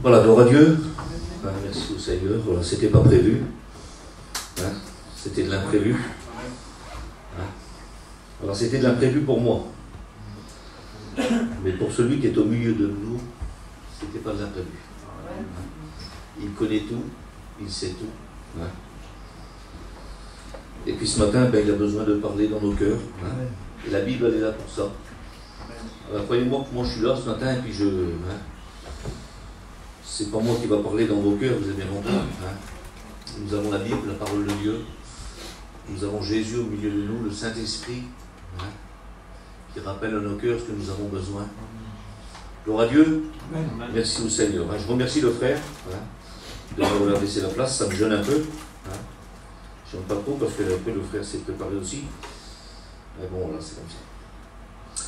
Voilà, gloire à Dieu. Merci au Seigneur. Voilà, c'était pas prévu. Hein, c'était de l'imprévu. Hein. Alors c'était de l'imprévu pour moi. Mais pour celui qui est au milieu de nous, c'était pas de l'imprévu. Hein. Il connaît tout, il sait tout. Hein. Et puis ce matin, il a besoin de parler dans nos cœurs. Hein. Et la Bible, elle est là pour ça. Alors croyez-moi que moi je suis là ce matin et puis je... Hein, c'est pas moi qui va parler dans vos cœurs, vous avez bien compris. Hein. Nous avons la Bible, la parole de Dieu. Nous avons Jésus au milieu de nous, le Saint-Esprit, hein, qui rappelle à nos cœurs ce que nous avons besoin. Gloire à Dieu. Amen. Merci au Seigneur. Hein. Je remercie le frère hein, de m'avoir laissé la place, ça me gêne un peu. Hein. Je n'aime pas trop parce que après le frère s'est préparé aussi. Mais bon, là c'est comme ça.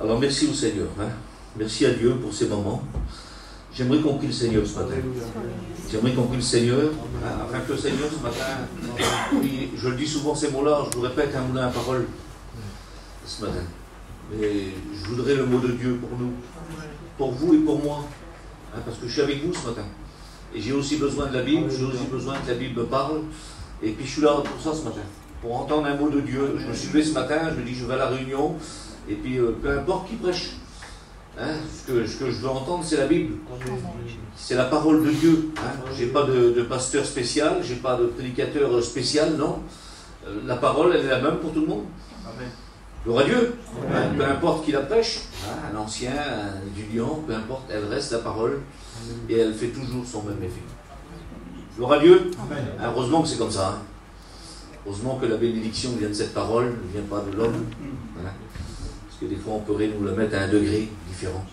Alors merci au Seigneur. Hein. Merci à Dieu pour ces moments. J'aimerais qu'on prie le Seigneur ce matin. J'aimerais qu'on prie le Seigneur, hein, afin que le Seigneur ce matin, je le dis souvent ces mots-là, je vous répète un moulin à parole ce matin. Mais je voudrais le mot de Dieu pour nous, pour vous et pour moi, hein, parce que je suis avec vous ce matin. Et j'ai aussi besoin de la Bible, j'ai aussi besoin que la Bible me parle. Et puis je suis là pour ça ce matin, pour entendre un mot de Dieu. Je me suis levé ce matin, je me dis je vais à la réunion, et puis peu importe qui prêche. Hein, ce que je veux entendre, c'est la Bible. C'est la parole de Dieu. Hein. Je n'ai pas de pasteur spécial, je n'ai pas de prédicateur spécial, non. La parole, elle est la même pour tout le monde. Amen. Gloire à Dieu. Hein, peu importe qui la prêche, hein, un ancien, un étudiant, peu importe, elle reste la parole et elle fait toujours son même effet. Gloire à Dieu. Amen. Hein, heureusement que c'est comme ça. Hein. Heureusement que la bénédiction vient de cette parole, ne vient pas de l'homme. Hein. Parce que des fois, on pourrait nous la mettre à un degré différent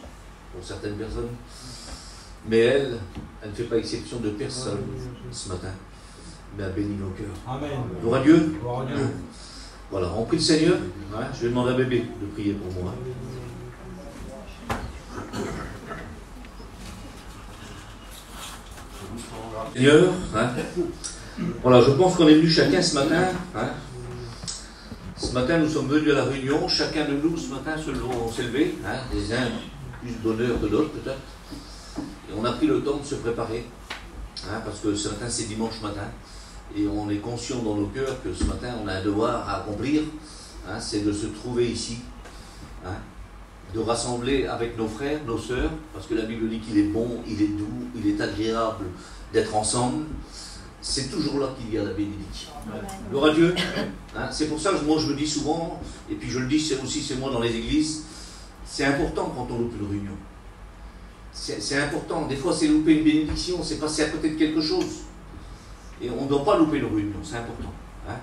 pour certaines personnes. Mais elle ne fait pas exception de personne ce matin, mais elle bénit nos cœurs. Amen. Gloire à Dieu. Gloire à Dieu. Voilà, on prie le Seigneur. Hein, je vais demander à bébé de prier pour moi. Seigneur, hein, voilà, je pense qu'on est venu chacun ce matin. Hein, ce matin, nous sommes venus à la réunion. Chacun de nous, ce matin, on s'est levé. Hein, les uns plus d'honneur que d'autres, peut-être. Et on a pris le temps de se préparer. Hein, parce que ce matin, c'est dimanche matin. Et on est conscient dans nos cœurs que ce matin, on a un devoir à accomplir. Hein, c'est de se trouver ici. Hein, de rassembler avec nos frères, nos sœurs. Parce que la Bible dit qu'il est bon, il est doux, il est agréable d'être ensemble. C'est toujours là qu'il y a la bénédiction. Gloire à Dieu. Hein, c'est pour ça que moi je me dis souvent, et puis je le dis aussi c'est moi dans les églises, c'est important quand on loupe une réunion. C'est important. Des fois c'est louper une bénédiction, c'est passer à côté de quelque chose. Et on ne doit pas louper une réunion, c'est important. Hein.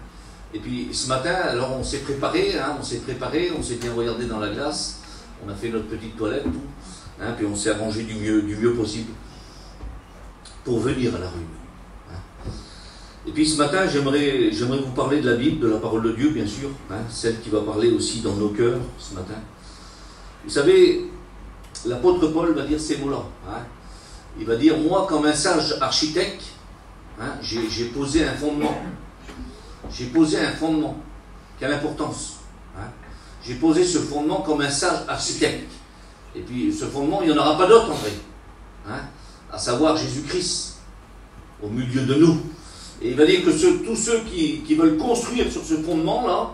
Et puis ce matin, alors on s'est préparé, hein, on s'est bien regardé dans la glace, on a fait notre petite toilette, tout, hein, puis on s'est arrangé du mieux possible pour venir à la réunion. Et puis ce matin, j'aimerais vous parler de la Bible, de la parole de Dieu, bien sûr, hein, celle qui va parler aussi dans nos cœurs ce matin. Vous savez, l'apôtre Paul va dire ces mots-là. Hein. Il va dire, moi, comme un sage architecte, hein, j'ai posé un fondement. J'ai posé un fondement. Quelle importance. Hein. J'ai posé ce fondement comme un sage architecte. Et puis ce fondement, il n'y en aura pas d'autre en vrai. Hein, à savoir Jésus-Christ, au milieu de nous. Et il va dire que tous ceux qui veulent construire sur ce fondement-là,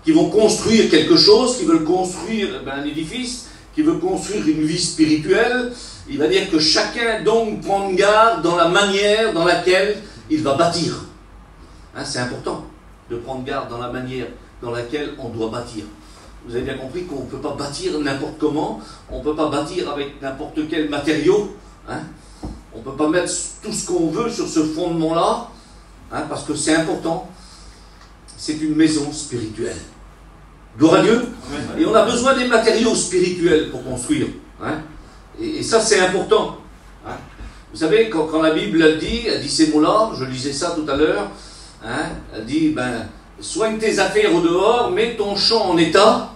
qui vont construire quelque chose, qui veulent construire un édifice, qui veulent construire une vie spirituelle, il va dire que chacun donc prend garde dans la manière dans laquelle il va bâtir. Hein, c'est important de prendre garde dans la manière dans laquelle on doit bâtir. Vous avez bien compris qu'on ne peut pas bâtir n'importe comment, on ne peut pas bâtir avec n'importe quel matériau. Hein, on ne peut pas mettre tout ce qu'on veut sur ce fondement-là. Hein, parce que c'est important, c'est une maison spirituelle. Gloire à Dieu. Et on a besoin des matériaux spirituels pour construire. Hein, et ça, c'est important. Hein. Vous savez, quand la Bible elle dit ces mots-là, je lisais ça tout à l'heure, hein, elle dit, soigne tes affaires au dehors, mets ton champ en état,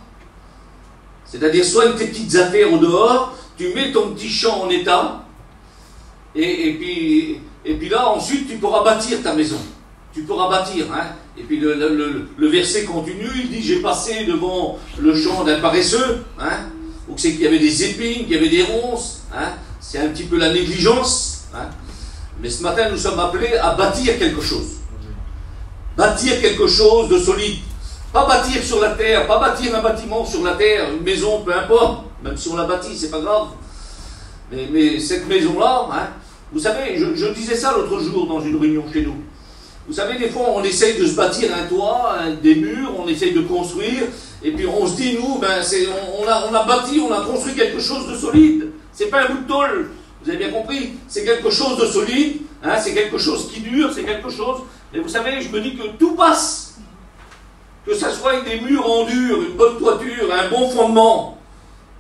c'est-à-dire soigne tes petites affaires au dehors, tu mets ton petit champ en état, et puis là, ensuite, tu pourras bâtir ta maison. Tu pourras bâtir. Hein. Et puis le verset continue, il dit, j'ai passé devant le champ d'un paresseux, hein, où c'est qu'il y avait des épines, qu'il y avait des ronces, hein, c'est un petit peu la négligence. Hein. Mais ce matin, nous sommes appelés à bâtir quelque chose. Bâtir quelque chose de solide. Pas bâtir sur la terre, pas bâtir un bâtiment sur la terre, une maison, peu importe. Même si on la bâtit, c'est pas grave. Mais cette maison-là, hein, vous savez, je disais ça l'autre jour dans une réunion chez nous. Vous savez, des fois, on essaye de se bâtir un toit, des murs, on essaye de construire, et puis on se dit, nous, ben, on a bâti, on a construit quelque chose de solide. C'est pas un bout de tôle, vous avez bien compris. C'est quelque chose de solide, hein, c'est quelque chose qui dure, c'est quelque chose... Mais vous savez, je me dis que tout passe. Que ça soit avec des murs en dur, une bonne toiture, un bon fondement.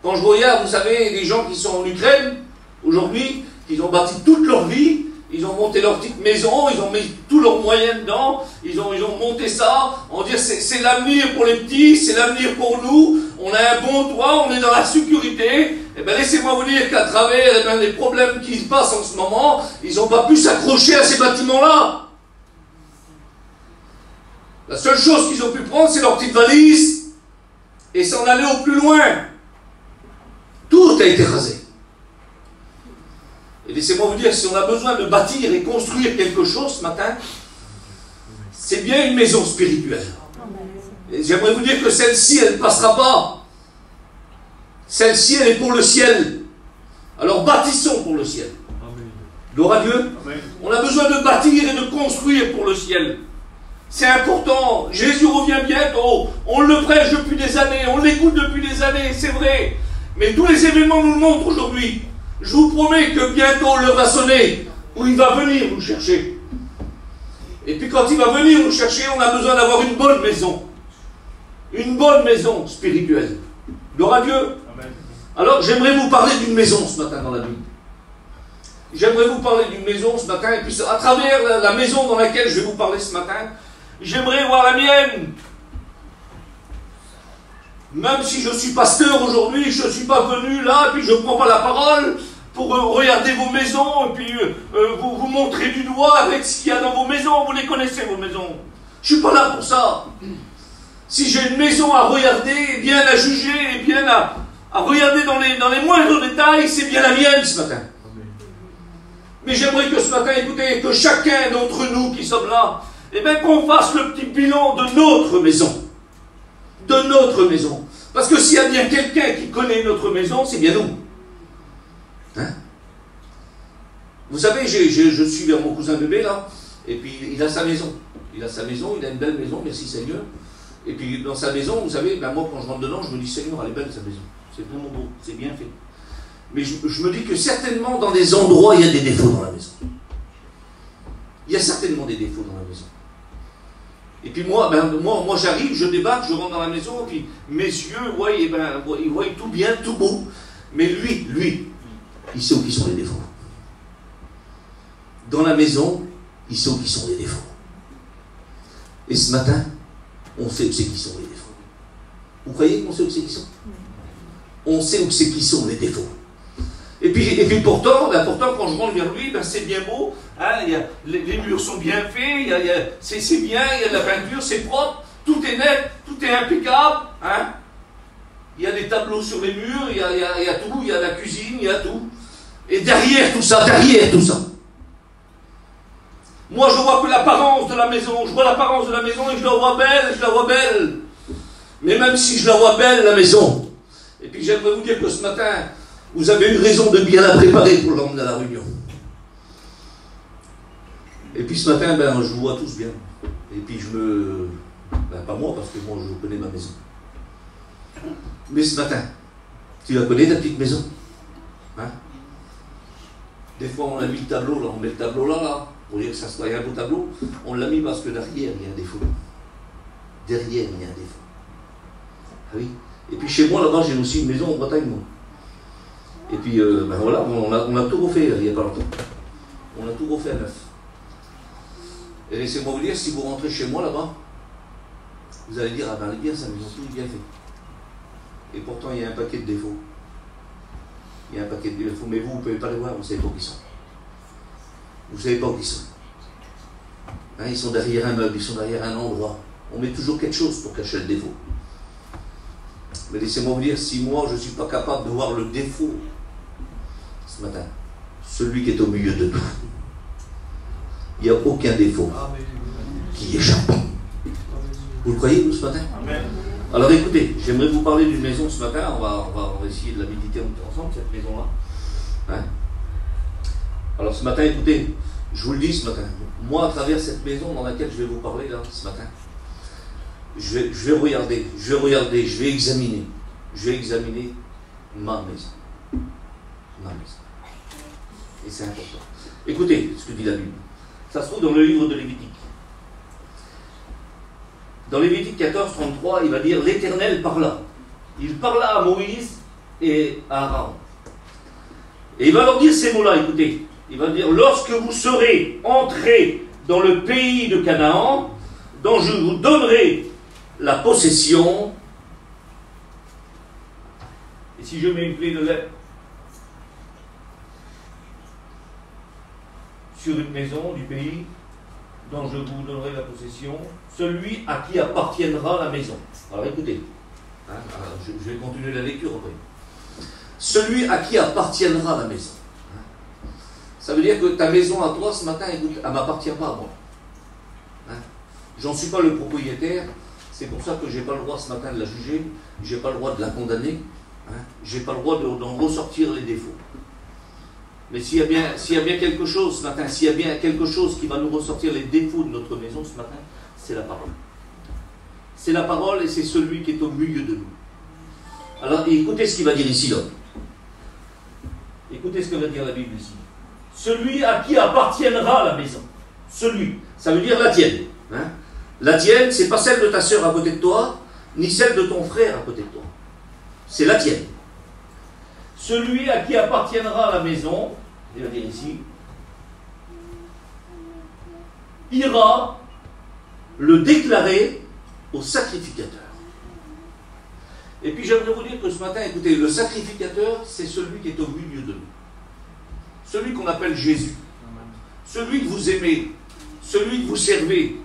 Quand je regarde, vous savez, des gens qui sont en Ukraine, aujourd'hui, ils ont bâti toute leur vie, ils ont monté leur petite maison, ils ont mis tous leurs moyens dedans, ils ont monté ça, on dit c'est l'avenir pour les petits, c'est l'avenir pour nous, on a un bon toit, on est dans la sécurité. Eh bien laissez-moi vous dire qu'à travers les problèmes qui se passent en ce moment, ils n'ont pas pu s'accrocher à ces bâtiments-là. La seule chose qu'ils ont pu prendre, c'est leur petite valise et s'en aller au plus loin. Tout a été rasé. Et laissez-moi vous dire, si on a besoin de bâtir et construire quelque chose ce matin, c'est bien une maison spirituelle. Et j'aimerais vous dire que celle-ci, elle ne passera pas. Celle-ci, elle est pour le ciel. Alors bâtissons pour le ciel. Gloire à Dieu. On a besoin de bâtir et de construire pour le ciel. C'est important. Jésus revient bientôt. On le prêche depuis des années. On l'écoute depuis des années. C'est vrai. Mais tous les événements nous le montrent aujourd'hui. Je vous promets que bientôt l'heure va sonner où il va venir nous chercher. Et puis quand il va venir nous chercher, on a besoin d'avoir une bonne maison. Une bonne maison spirituelle. Gloire à Dieu. Amen. Alors j'aimerais vous parler d'une maison ce matin dans la Bible. J'aimerais vous parler d'une maison ce matin. Et puis à travers la maison dans laquelle je vais vous parler ce matin, j'aimerais voir la mienne. Même si je suis pasteur aujourd'hui, je ne suis pas venu là, et puis je ne prends pas la parole pour regarder vos maisons, et puis vous montrer du doigt avec ce qu'il y a dans vos maisons. Vous les connaissez, vos maisons. Je ne suis pas là pour ça. Si j'ai une maison à regarder, bien à juger, et bien à regarder dans les moindres détails, c'est bien la mienne ce matin. Mais j'aimerais que ce matin, écoutez, que chacun d'entre nous qui sommes là, eh bien qu'on fasse le petit bilan de notre maison. De notre maison. Parce que s'il y a bien quelqu'un qui connaît notre maison, c'est bien nous. Hein? Vous savez, je suis vers mon cousin bébé là, et puis il a sa maison. Il a sa maison, il a une belle maison, merci Seigneur. Et puis dans sa maison, vous savez, ben moi quand je rentre dedans, je me dis Seigneur, elle est belle sa maison. C'est vraiment beau, c'est bien fait. Mais je me dis que certainement dans des endroits, il y a des défauts dans la maison. Il y a certainement des défauts dans la maison. Et puis moi j'arrive, je débarque, je rentre dans la maison, et puis mes yeux voient, ils voient tout bien, tout beau. Mais lui, il sait où qui sont les défauts. Dans la maison, il sait où qui sont les défauts. Et ce matin, on sait où c'est qui sont les défauts. Vous croyez qu'on sait où c'est qui sont? On sait où c'est qui sont les défauts. Et puis pourtant, quand je rentre vers lui, ben c'est bien beau, hein, les murs sont bien faits, c'est bien, il y a de la peinture, c'est propre, tout est net, tout est impeccable. Hein. Il y a des tableaux sur les murs, il y a tout, il y a la cuisine, il y a tout. Et derrière tout ça, moi je vois que l'apparence de la maison, je vois l'apparence de la maison et je la vois belle, Mais même si je la vois belle, la maison, et puis j'aimerais vous dire que ce matin, vous avez une raison de bien la préparer pour l'emmener à la réunion. Et puis ce matin, je vous vois tous bien. Et puis pas moi, parce que moi je connais ma maison. Mais ce matin, tu la connais ta petite maison? Hein? Des fois on a mis le tableau, là, on met le tableau là, pour dire que ça soit un beau tableau. On l'a mis parce que derrière il y a un défaut. Derrière il y a un défaut. Ah oui. Et puis chez moi là-bas, j'ai aussi une maison en Bretagne, moi. Et puis, voilà, on a tout refait il n'y a pas longtemps. On a tout refait à neuf. Et laissez-moi vous dire, si vous rentrez chez moi là-bas, vous allez dire, ah ben elle est bien sa maison, tout est bien fait. Et pourtant, il y a un paquet de défauts. Il y a un paquet de défauts, mais vous ne pouvez pas les voir, vous ne savez pas où ils sont. Vous ne savez pas où ils sont. Hein, ils sont derrière un meuble, ils sont derrière un endroit. On met toujours quelque chose pour cacher le défaut. Mais laissez-moi vous dire, si moi je ne suis pas capable de voir le défaut, ce ce matin, celui qui est au milieu de nous. Il n'y a aucun défaut qui échappe. Vous le croyez, vous, ce matin? Amen. Alors écoutez, j'aimerais vous parler d'une maison ce matin. On va essayer de la méditer ensemble, cette maison-là. Hein? Alors ce matin, écoutez, je vous le dis ce matin, moi, à travers cette maison dans laquelle je vais vous parler, là, ce matin, je vais regarder, je vais examiner ma maison. Ma maison. Et c'est important. Écoutez ce que dit la Bible. Ça se trouve dans le livre de Lévitique. Dans Lévitique 14, 33, il va dire, l'Éternel parla. Il parla à Moïse et à Aaron. Et il va leur dire ces mots-là, écoutez. Il va dire, lorsque vous serez entrés dans le pays de Canaan, dont je vous donnerai la possession. Et si je mets une clé de lait sur une maison du pays dont je vous donnerai la possession, celui à qui appartiendra la maison. Alors écoutez, hein, je vais continuer la lecture après. Celui à qui appartiendra la maison. Ça veut dire que ta maison à toi ce matin, écoute, elle ne m'appartient pas à moi. Hein? J'en suis pas le propriétaire, c'est pour ça que je n'ai pas le droit ce matin de la juger, je n'ai pas le droit de la condamner, hein? Je n'ai pas le droit d'en ressortir les défauts. Mais s'il y a bien quelque chose ce matin, s'il y a bien quelque chose qui va nous ressortir les défauts de notre maison ce matin, c'est la parole. C'est la parole et c'est celui qui est au milieu de nous. Alors écoutez ce qu'il va dire ici, là. Écoutez ce que va dire la Bible ici. Celui à qui appartiendra la maison. Celui, ça veut dire la tienne. Hein? La tienne, c'est pas celle de ta sœur à côté de toi, ni celle de ton frère à côté de toi. C'est la tienne. Celui à qui appartiendra la maison, il va dire ici, ira le déclarer au sacrificateur. Et puis j'aimerais vous dire que ce matin, écoutez, le sacrificateur, c'est celui qui est au milieu de nous. Celui qu'on appelle Jésus. Celui que vous aimez. Celui que vous servez.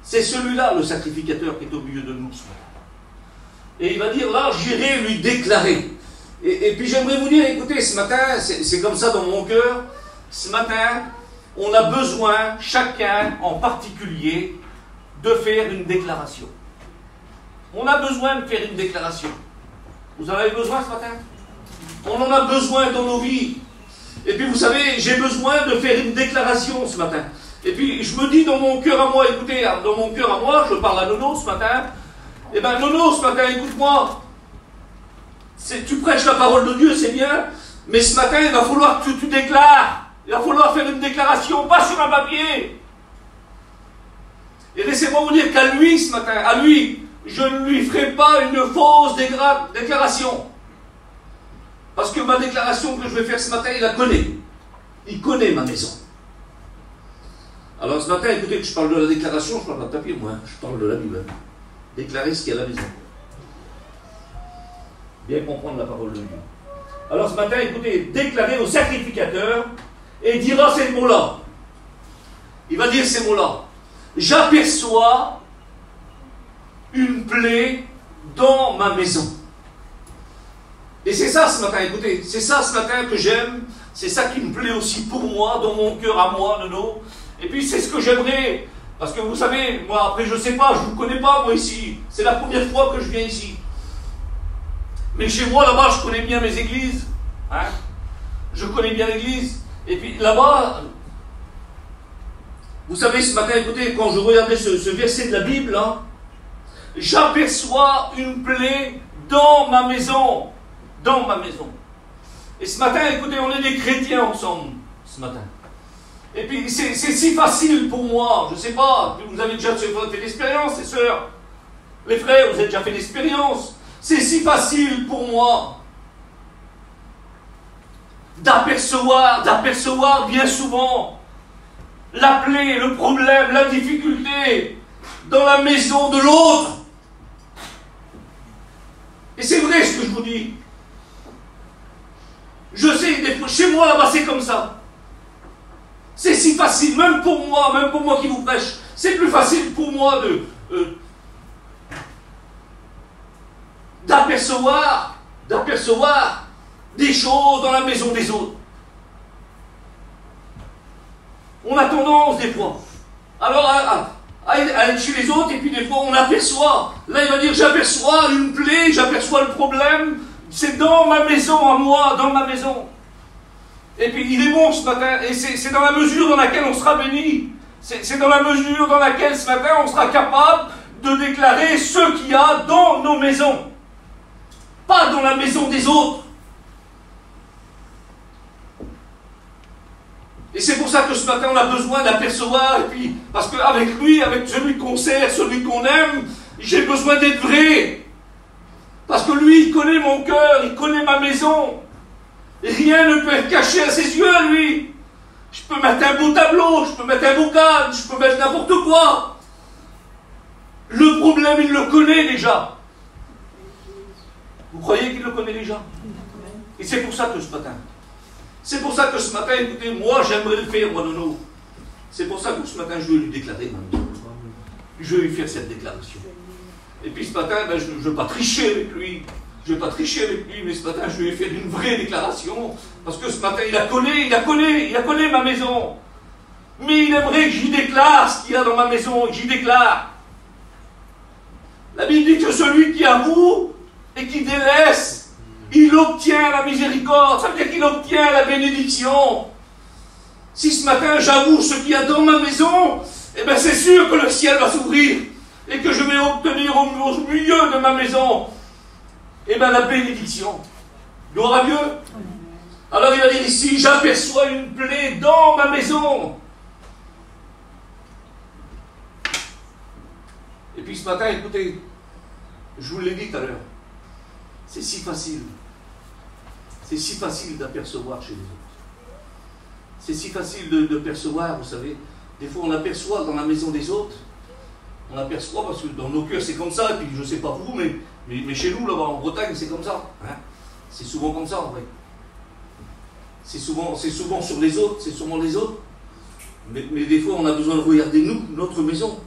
C'est celui-là, le sacrificateur, qui est au milieu de nous ce matin. Et il va dire, là, j'irai lui déclarer. Et puis j'aimerais vous dire, écoutez, ce matin, c'est comme ça dans mon cœur, ce matin, on a besoin, chacun en particulier, de faire une déclaration. On a besoin de faire une déclaration. Vous en avez besoin ce matin? On en a besoin dans nos vies. Et puis vous savez, j'ai besoin de faire une déclaration ce matin. Et puis je me dis dans mon cœur à moi, écoutez, dans mon cœur à moi, je parle à Nono ce matin. Eh bien Nono, ce matin, écoute-moi. Tu prêches la parole de Dieu, c'est bien. Mais ce matin, il va falloir que tu déclares. Il va falloir faire une déclaration, pas sur un papier. Et laissez-moi vous dire qu'à lui ce matin, à lui, je ne lui ferai pas une fausse déclaration. Parce que ma déclaration que je vais faire ce matin, il la connaît. Il connaît ma maison. Alors ce matin, écoutez, que je parle de la déclaration, je ne parle pas de papier, moi. Je parle de la Bible. Déclarer ce qu'il y a à la maison. Bien comprendre la parole de Dieu. Alors ce matin, écoutez, déclarer au sacrificateur et il dira ces mots-là. Il va dire ces mots-là. J'aperçois une plaie dans ma maison. Et c'est ça ce matin, écoutez, c'est ça ce matin que j'aime, c'est ça qui me plaît aussi pour moi, dans mon cœur à moi, Nono. Et puis c'est ce que j'aimerais, parce que vous savez, moi après je ne sais pas, je ne vous connais pas moi ici, c'est la première fois que je viens ici. Mais chez moi là-bas, je connais bien mes églises, hein? Je connais bien l'église, et puis là-bas, vous savez ce matin, écoutez, quand je regardais ce verset de la Bible, hein, j'aperçois une plaie dans ma maison. Dans ma maison. Et ce matin, écoutez, on est des chrétiens ensemble, ce matin. Et puis, c'est si facile pour moi, je ne sais pas, vous avez déjà fait l'expérience, les sœurs, les frères, vous avez déjà fait l'expérience. C'est si facile pour moi d'apercevoir bien souvent la plaie, le problème, la difficulté dans la maison de l'autre. Et c'est vrai ce que je vous dis. Je sais, des fois, chez moi là-bas c'est comme ça. C'est si facile, même pour moi qui vous prêche, c'est plus facile pour moi d'apercevoir des choses dans la maison des autres. On a tendance des fois, alors à être chez les autres, et puis des fois on aperçoit, là il va dire j'aperçois une plaie, j'aperçois le problème, c'est dans ma maison à moi, dans ma maison. Et puis il est bon ce matin, et c'est dans la mesure dans laquelle on sera béni, c'est dans la mesure dans laquelle ce matin on sera capable de déclarer ce qu'il y a dans nos maisons, pas dans la maison des autres. Et c'est pour ça que ce matin on a besoin d'apercevoir, et puis parce qu'avec lui, avec celui qu'on sert, celui qu'on aime, j'ai besoin d'être vrai. Parce que lui, il connaît mon cœur, il connaît ma maison. Et rien ne peut être caché à ses yeux, à lui. Je peux mettre un beau tableau, je peux mettre un beau cadre, je peux mettre n'importe quoi. Le problème, il le connaît déjà. Vous croyez qu'il le connaît déjà? Et c'est pour ça que ce matin, écoutez, moi j'aimerais le faire, moi Nono. C'est pour ça que ce matin je veux lui déclarer maintenant. Je veux lui faire cette déclaration. Et puis ce matin, je ne veux pas tricher avec lui. Mais ce matin je lui ai fait une vraie déclaration. Parce que ce matin il a connu ma maison. Mais il aimerait que j'y déclare ce qu'il y a dans ma maison, que j'y déclare. La Bible dit que celui qui avoue et qui délaisse, il obtient la miséricorde, ça veut dire qu'il obtient la bénédiction. Si ce matin j'avoue ce qu'il y a dans ma maison, eh bien c'est sûr que le ciel va s'ouvrir et que je vais obtenir au milieu de ma maison, eh bien la bénédiction. Gloire à Dieu. Alors il va dire ici, j'aperçois une plaie dans ma maison. Et puis ce matin, écoutez, je vous l'ai dit tout à l'heure, c'est si facile. C'est si facile d'apercevoir chez les autres. C'est si facile de percevoir, vous savez. Des fois, on aperçoit dans la maison des autres. On aperçoit parce que dans nos cœurs, c'est comme ça. Et puis, je ne sais pas vous, mais chez nous, là-bas, en Bretagne, c'est comme ça. Hein, c'est souvent comme ça, en vrai. C'est souvent sur les autres. C'est souvent les autres. Mais des fois, on a besoin de regarder, nous, notre maison.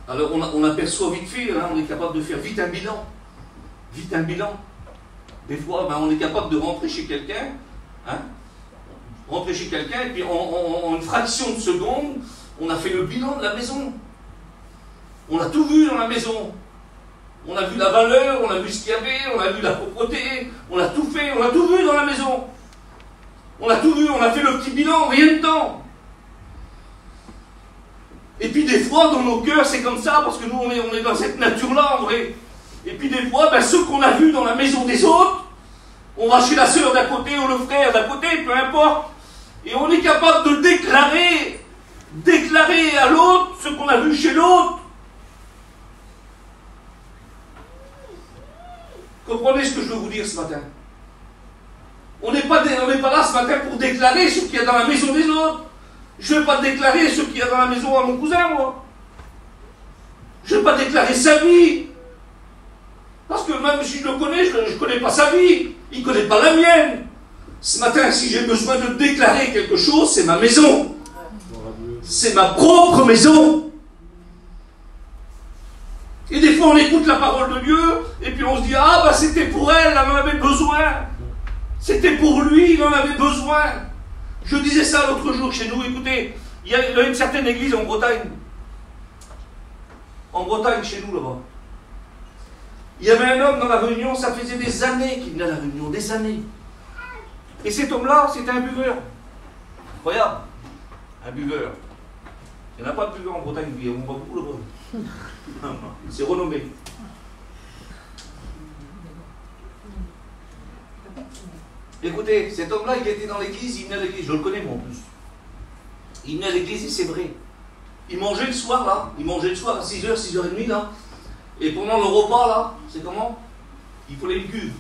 Alors, on aperçoit vite fait. Hein, on est capable de faire vite un bilan. Vite un bilan. Des fois, on est capable de rentrer chez quelqu'un, et puis en une fraction de seconde, on a fait le bilan de la maison. On a tout vu dans la maison. On a vu la valeur, on a vu ce qu'il y avait, on a vu la propreté, on a tout fait, on a tout vu dans la maison. On a tout vu, on a fait le petit bilan, rien de temps. Et puis des fois, dans nos cœurs, c'est comme ça, parce que nous, on est dans cette nature-là, en vrai. Et puis des fois, ce qu'on a vu dans la maison des autres, on va chez la sœur d'à côté ou le frère d'à côté, peu importe, et on est capable de déclarer à l'autre ce qu'on a vu chez l'autre. Comprenez ce que je veux vous dire ce matin? On n'est pas là ce matin pour déclarer ce qu'il y a dans la maison des autres. Je ne vais pas déclarer ce qu'il y a dans la maison à mon cousin, moi. Je ne vais pas déclarer sa vie. Parce que même si je le connais, je ne connais pas sa vie. Il ne connaît pas la mienne. Ce matin, si j'ai besoin de déclarer quelque chose, c'est ma maison. C'est ma propre maison. Et des fois, on écoute la parole de Dieu, et puis on se dit, c'était pour elle, elle en avait besoin. C'était pour lui, il en avait besoin. Je disais ça l'autre jour chez nous, écoutez, il y a une certaine église en Bretagne. En Bretagne, chez nous, là-bas. Il y avait un homme dans la réunion, ça faisait des années qu'il venait à la réunion, des années. Et cet homme-là, c'était un buveur. Incroyable. Un buveur. Il n'y en a pas de buveur en Bretagne, on voit beaucoup là-bas. C'est renommé. Écoutez, cet homme-là, il était dans l'église, il venait à l'église, je le connais moi en plus. Il venait à l'église et c'est vrai. Il mangeait le soir là, à 6h, 6h30 là. Et pendant le repas là, c'est comment? Il fallait une cuve.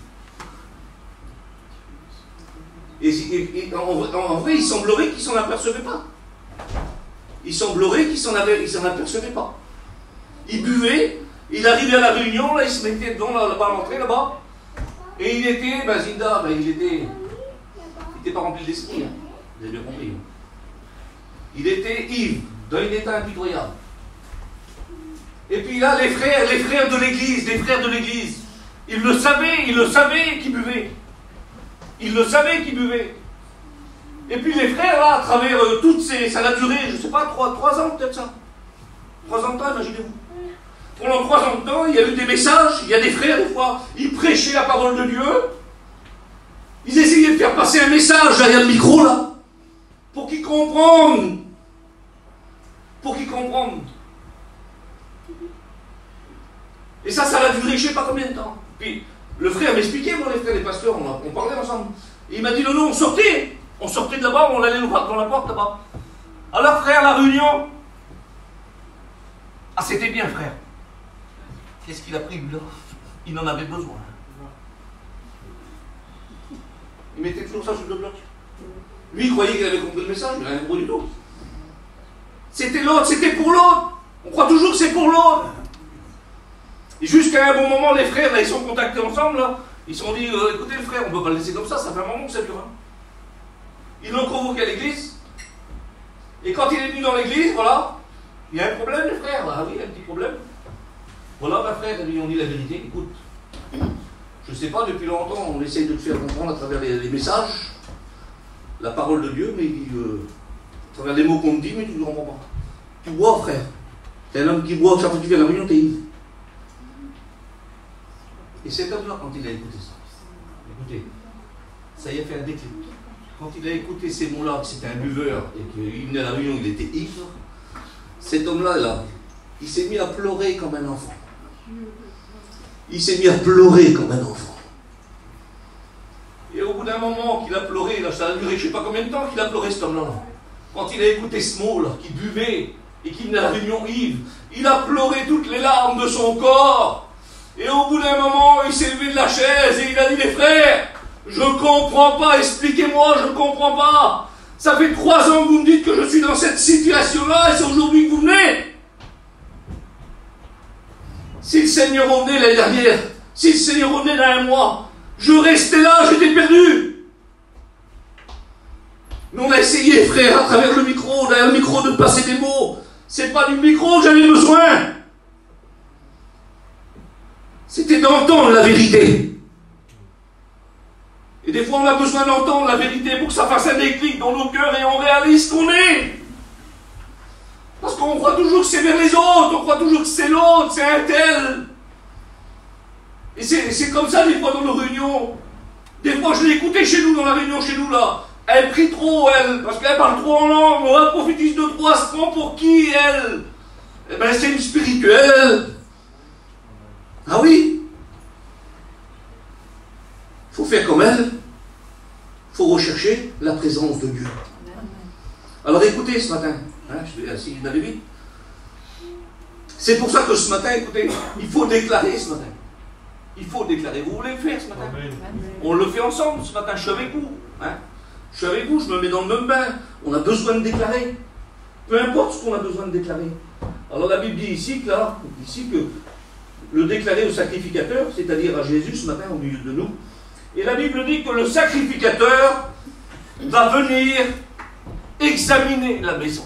Et en vrai, il semblerait qu'il s'en apercevait pas. Il semblerait qu'il s'en apercevait pas. Il buvait, il arrivait à la réunion, là, il se mettait devant là-bas à l'entrée là-bas. Et il était, Zinda, il était pas rempli d'esprit, hein. Vous avez bien compris. Hein. Il était ivre, dans un état impitoyable. Et puis là, les frères de l'église, ils le savaient qu'il buvait. Il le savait qu'il buvait. Et puis les frères, là, à travers toutes ces... Ça a duré, je ne sais pas, 3 ans peut-être ça. 3 ans de temps, imaginez-vous. Pendant 3 ans de temps, il y a eu des messages, il y a des frères, des fois, ils prêchaient la parole de Dieu. Ils essayaient de faire passer un message derrière le micro, là, pour qu'ils comprennent. Pour qu'ils comprennent. Et ça a duré je ne sais pas combien de temps. Puis le frère m'expliquait, moi, les frères, les pasteurs, on parlait ensemble. Et il m'a dit, non, on sortait. On sortait de là-bas, on allait nous voir dans la porte là-bas. Alors, frère, la réunion. Ah, c'était bien, frère. Qu'est-ce qu'il a pris, lui, là? Il en avait besoin. Il mettait toujours ça sur le bloc. Lui, il croyait qu'il avait compris le message, mais il n'avait rien compris du tout. C'était l'autre, c'était pour l'autre. On croit toujours que c'est pour l'autre. Et jusqu'à un bon moment, les frères, là, ils sont contactés ensemble, là. Ils se sont dit, écoutez, le frère, on ne peut pas le laisser comme ça fait un moment que ça dure. Hein. Ils l'ont convoqué à l'église. Et quand il est venu dans l'église, voilà, il y a un problème, les frères. Ah oui, il y a un petit problème. Voilà, ma frère, on dit la vérité. Écoute, je ne sais pas, depuis longtemps, on essaye de te faire comprendre à travers les messages la parole de Dieu, mais à travers les mots qu'on te dit, mais tu ne comprends pas. Tu bois, frère. T'es un homme qui boit, chaque fois que tu viens à la réunion, t'es ivre. Et cet homme-là, quand il a écouté ça, écoutez, ça y a fait un déclic. Quand il a écouté ces mots-là, que c'était un buveur, et qu'il venait à la réunion, il était ivre, cet homme-là, là, il s'est mis à pleurer comme un enfant. Il s'est mis à pleurer comme un enfant. Et au bout d'un moment qu'il a pleuré, là, ça a duré je ne sais pas combien de temps qu'il a pleuré cet homme-là. Quand il a écouté ce mot-là, qu'il buvait, et qu'il venait à la réunion ivre, il a pleuré toutes les larmes de son corps. Et au bout d'un moment, il s'est levé de la chaise et il a dit, les frères, je ne comprends pas, expliquez-moi, je ne comprends pas. Ça fait 3 ans que vous me dites que je suis dans cette situation-là et c'est aujourd'hui que vous venez. Si le Seigneur revenait l'année dernière, si le Seigneur revenait dans un mois, je restais là, j'étais perdu. Mais on a essayé, frère, à travers le micro, derrière le micro, de passer des mots. C'est pas du micro que j'avais besoin. C'était d'entendre la vérité. Et des fois, on a besoin d'entendre la vérité pour que ça fasse un déclic dans nos cœurs et on réalise ce qu'on est. Parce qu'on croit toujours que c'est vers les autres, on croit toujours que c'est l'autre, c'est un tel. Et c'est comme ça, des fois, dans nos réunions. Des fois, je l'ai écouté chez nous, dans la réunion chez nous, là. Elle prie trop, elle, parce qu'elle parle trop en langue, elle prophétise de trop, elle se prend pour qui, elle? Eh bien, c'est une spirituelle. Ah oui? Il faut faire comme elle. Il faut rechercher la présence de Dieu. Alors écoutez ce matin, hein, je vais assis d'aller vite. C'est pour ça que ce matin, écoutez, il faut déclarer ce matin. Il faut déclarer. Vous voulez le faire ce matin? Amen. On le fait ensemble ce matin, je suis avec vous. Hein? Je suis avec vous, je me mets dans le même bain. On a besoin de déclarer. Peu importe ce qu'on a besoin de déclarer. Alors la Bible dit ici que le déclarer au sacrificateur, c'est-à-dire à Jésus ce matin au milieu de nous. Et la Bible dit que le sacrificateur va venir examiner la maison.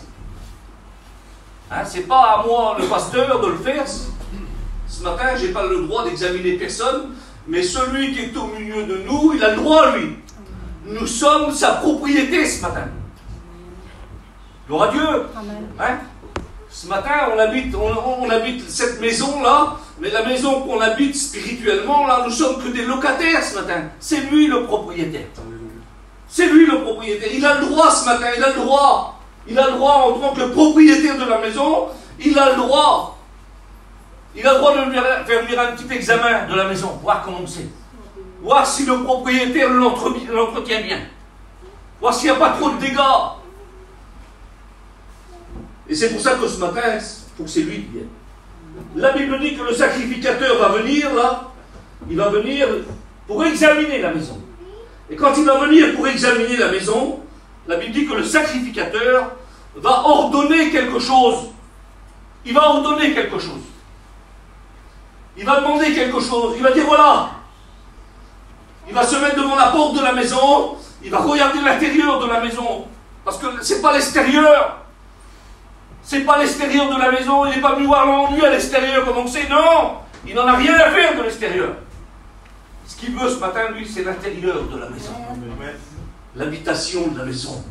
Hein, c'est pas à moi, le pasteur, de le faire. Ce matin, je n'ai pas le droit d'examiner personne, mais celui qui est au milieu de nous, il a le droit, lui. Nous sommes sa propriété ce matin. Gloire à Dieu. Hein? Ce matin, on habite cette maison-là, mais la maison qu'on habite spirituellement, là, nous sommes que des locataires ce matin. C'est lui le propriétaire. C'est lui le propriétaire. Il a le droit ce matin, il a le droit. Il a le droit en tant que propriétaire de la maison, il a le droit. Il a le droit de faire venir un petit examen de la maison, voir comment c'est. Voir si le propriétaire l'entretient bien. Voir s'il n'y a pas trop de dégâts. Et c'est pour ça que ce matin, il faut que c'est lui qui vienne. La Bible dit que le sacrificateur va venir, là, il va venir pour examiner la maison. Et quand il va venir pour examiner la maison, la Bible dit que le sacrificateur va ordonner quelque chose. Il va ordonner quelque chose. Il va demander quelque chose. Il va dire voilà. Il va se mettre devant la porte de la maison. Il va regarder l'intérieur de la maison. Parce que ce n'est pas l'extérieur. C'est pas l'extérieur de la maison. Il n'est pas venu voir l'ennui à l'extérieur comme on sait. Non. Il n'en a rien à faire de l'extérieur. Ce qu'il veut ce matin, lui, c'est l'intérieur de la maison. L'habitation de la maison.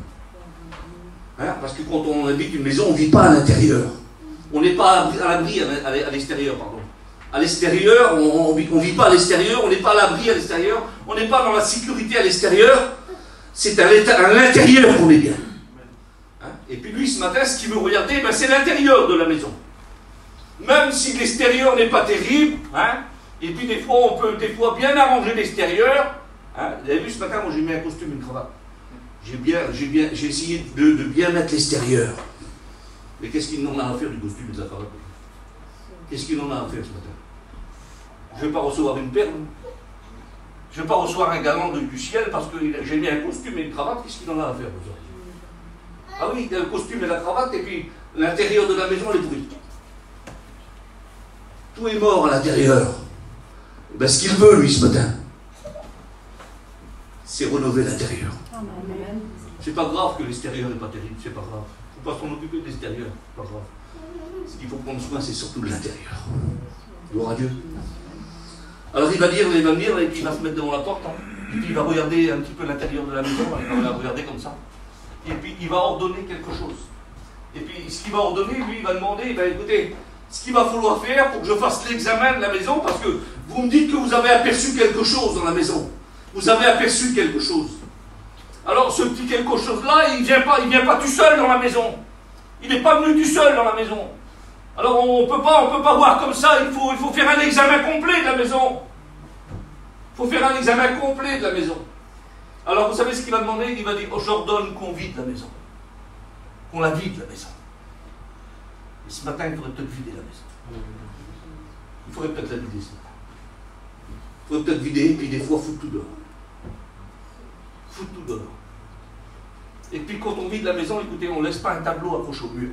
Hein? Parce que quand on habite une maison, on ne vit pas à l'intérieur. On n'est pas à l'abri à l'extérieur, pardon. À l'extérieur, on ne vit pas à l'extérieur, on n'est pas à l'abri à l'extérieur, on n'est pas dans la sécurité à l'extérieur. C'est à l'intérieur qu'on est bien. Hein? Et puis lui, ce matin, ce qu'il veut regarder, ben, c'est l'intérieur de la maison. Même si l'extérieur n'est pas terrible, hein? Et puis des fois, on peut bien arranger l'extérieur. Hein? Vous avez vu ce matin, moi j'ai mis un costume et une cravate. J'ai essayé de bien mettre l'extérieur. Mais qu'est-ce qu'il en a à faire du costume et de la cravate? Qu'est-ce qu'il en a à faire ce matin? Je ne vais pas recevoir une perle. Je ne vais pas recevoir un galant du ciel parce que j'ai mis un costume et une cravate. Qu'est-ce qu'il en a à faire aujourd'hui? Ah oui, il y a le costume et la cravate, et puis l'intérieur de la maison, elle est pourrie. Tout est mort à l'intérieur. Ben, ce qu'il veut, lui, ce matin, c'est rénover l'intérieur. C'est pas grave que l'extérieur n'est pas terrible, c'est pas grave. Il ne faut pas s'en occuper de l'extérieur, c'est pas grave. Ce qu'il faut prendre soin, c'est surtout de l'intérieur. Gloire à Dieu. Alors il va venir, et puis il va se mettre devant la porte, hein, et puis il va regarder un petit peu l'intérieur de la maison, il va la regarder comme ça. Et puis il va ordonner quelque chose. Et puis ce qu'il va ordonner, lui, il va demander, écoutez, ce qu'il va falloir faire pour que je fasse l'examen de la maison, parce que vous me dites que vous avez aperçu quelque chose dans la maison. Vous avez aperçu quelque chose. Alors ce petit quelque chose-là, il ne vient pas tout seul dans la maison. Il n'est pas venu tout seul dans la maison. Alors on ne peut pas voir comme ça, il faut faire un examen complet de la maison. Il faut faire un examen complet de la maison. Alors vous savez ce qu'il va demander? Il va dire, oh, j'ordonne qu'on vide la maison. Qu'on la vide, la maison. Et ce matin, il faudrait peut-être vider la maison. Il faudrait peut-être la vider ce matin. Il faudrait peut-être vider, et puis des fois foutre tout dehors. Foutre tout dehors. Et puis quand on vide la maison, écoutez, on ne laisse pas un tableau accroché au mur.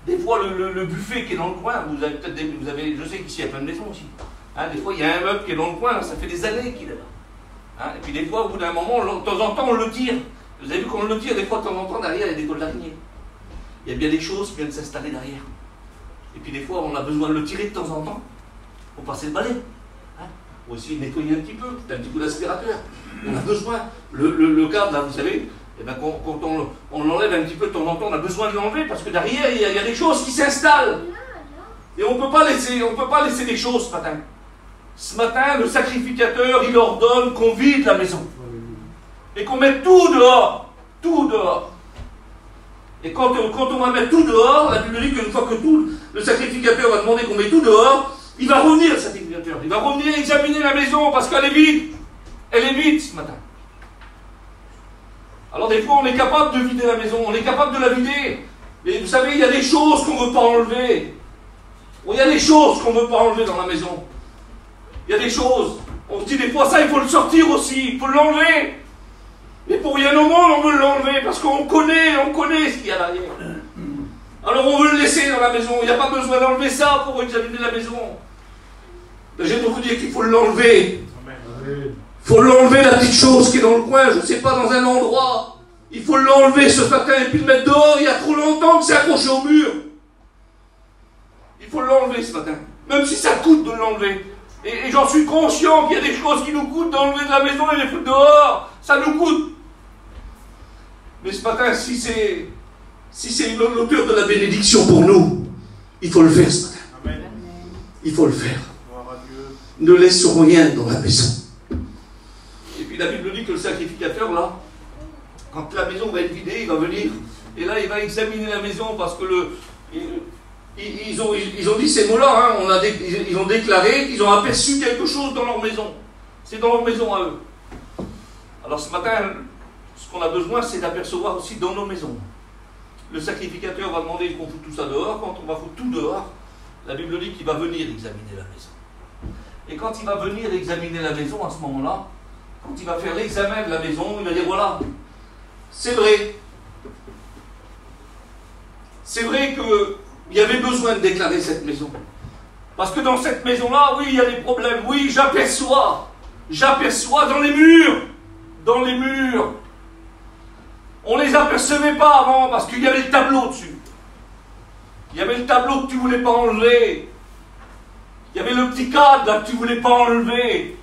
Des fois, le buffet qui est dans le coin, je sais qu'ici il y a plein de maisons aussi. Hein, des fois, il y a un meuble qui est dans le coin, ça fait des années qu'il est là. Hein, et puis des fois, au bout d'un moment, de temps en temps, on le tire. Vous avez vu qu'on le tire, des fois, de temps en temps, derrière, il y a des tôles d'araignée. Il y a bien des choses qui viennent s'installer derrière. Et puis des fois, on a besoin de le tirer de temps en temps pour passer le balai. Hein, ou essayer de nettoyer un petit peu, un petit coup d'aspirateur. On a besoin. Le cadre, là, vous savez, eh ben, quand on l'enlève un petit peu de temps en temps, on a besoin de l'enlever parce que derrière, il y a des choses qui s'installent. Et on ne peut pas laisser des choses ce matin. Ce matin, le sacrificateur, il ordonne qu'on vide la maison. Et qu'on mette tout dehors. Tout dehors. Et quand on va mettre tout dehors, la Bible dit qu'une fois que le sacrificateur va demander qu'on mette tout dehors, il va revenir, le sacrificateur. Il va revenir examiner la maison parce qu'elle est vide. Elle est vide ce matin. Alors des fois, on est capable de vider la maison, on est capable de la vider. Mais vous savez, il y a des choses qu'on ne veut pas enlever. Il y a des choses qu'on ne veut pas enlever dans la maison. Il y a des choses. On se dit des fois, ça, il faut le sortir aussi, il faut l'enlever. Mais pour rien au monde, on veut l'enlever parce qu'on connaît ce qu'il y a derrière. Alors on veut le laisser dans la maison. Il n'y a pas besoin d'enlever ça pour examiner la maison. Mais je vais vous dire qu'il faut l'enlever. Il faut l'enlever, la petite chose qui est dans le coin, je ne sais pas, dans un endroit. Il faut l'enlever ce matin et puis le mettre dehors. Il y a trop longtemps que c'est accroché au mur. Il faut l'enlever ce matin. Même si ça coûte de l'enlever. Et j'en suis conscient qu'il y a des choses qui nous coûtent d'enlever de la maison et les foutre dehors. Ça nous coûte. Mais ce matin, si c'est l'auteur de la bénédiction pour nous, il faut le faire ce matin. Amen. Il faut le faire. Ne laissons rien dans la maison. Et puis la Bible dit que le sacrificateur, là, quand la maison va être vidée, il va venir, et là, il va examiner la maison parce que ils ont dit ces mots-là, hein, ils ont déclaré qu'ils ont aperçu quelque chose dans leur maison. C'est dans leur maison à eux. Alors ce matin, ce qu'on a besoin, c'est d'apercevoir aussi dans nos maisons. Le sacrificateur va demander qu'on foute tout ça dehors. Quand on va foutre tout dehors, la Bible dit qu'il va venir examiner la maison. Et quand il va venir examiner la maison, à ce moment-là, quand il va faire l'examen de la maison, il va dire, voilà, c'est vrai qu'il y avait besoin de déclarer cette maison. Parce que dans cette maison-là, oui, il y a des problèmes. Oui, j'aperçois dans les murs. On ne les apercevait pas avant parce qu'il y avait le tableau dessus. Il y avait le tableau que tu ne voulais pas enlever. Il y avait le petit cadre là que tu ne voulais pas enlever.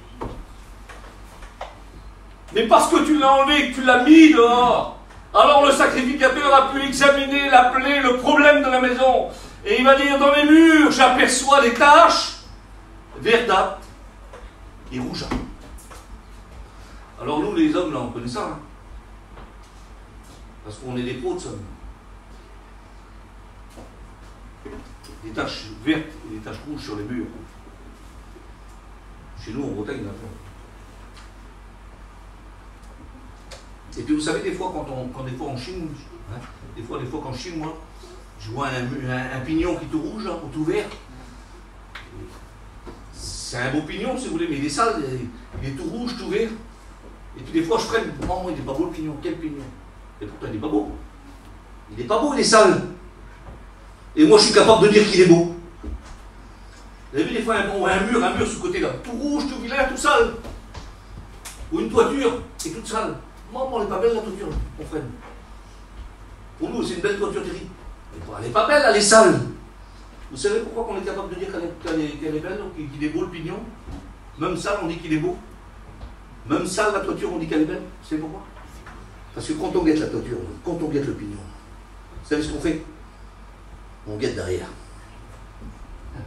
Mais parce que tu l'as enlevé, que tu l'as mis dehors, alors le sacrificateur a pu examiner la plaie, le problème de la maison. Et il va dire, dans les murs, j'aperçois des taches verdâtres et rougeâtres. Alors nous, les hommes, là, on connaît ça. Hein, parce qu'on est des pros de ça. Des taches vertes et des taches rouges sur les murs. Chez nous, en Bretagne, là. Et puis vous savez, des fois, quand des fois on chine, hein, des fois quand je chine, moi, je vois un pignon qui est tout rouge, là, ou tout vert. C'est un beau pignon, si vous voulez, mais il est sale, il est tout rouge, tout vert. Et puis des fois, je freine. Oh, il n'est pas beau le pignon, quel pignon? Et pourtant, il n'est pas beau. Il n'est pas beau, il est sale. Et moi, je suis capable de dire qu'il est beau. Vous avez vu des fois un mur sur le côté là, tout rouge, tout vilain, tout sale. Ou une toiture, c'est toute sale. Maman, elle n'est pas belle la toiture, mon frère. Pour nous, c'est une belle toiture terrible. Elle n'est pas belle, elle est sale. Vous savez pourquoi on est capable de dire qu'elle est belle, qu'il est beau le pignon? Même sale, on dit qu'il est beau. Même sale, la toiture, on dit qu'elle est belle. Vous savez pourquoi? Parce que quand on guette la toiture, quand on guette le pignon, vous savez ce qu'on fait? On guette derrière.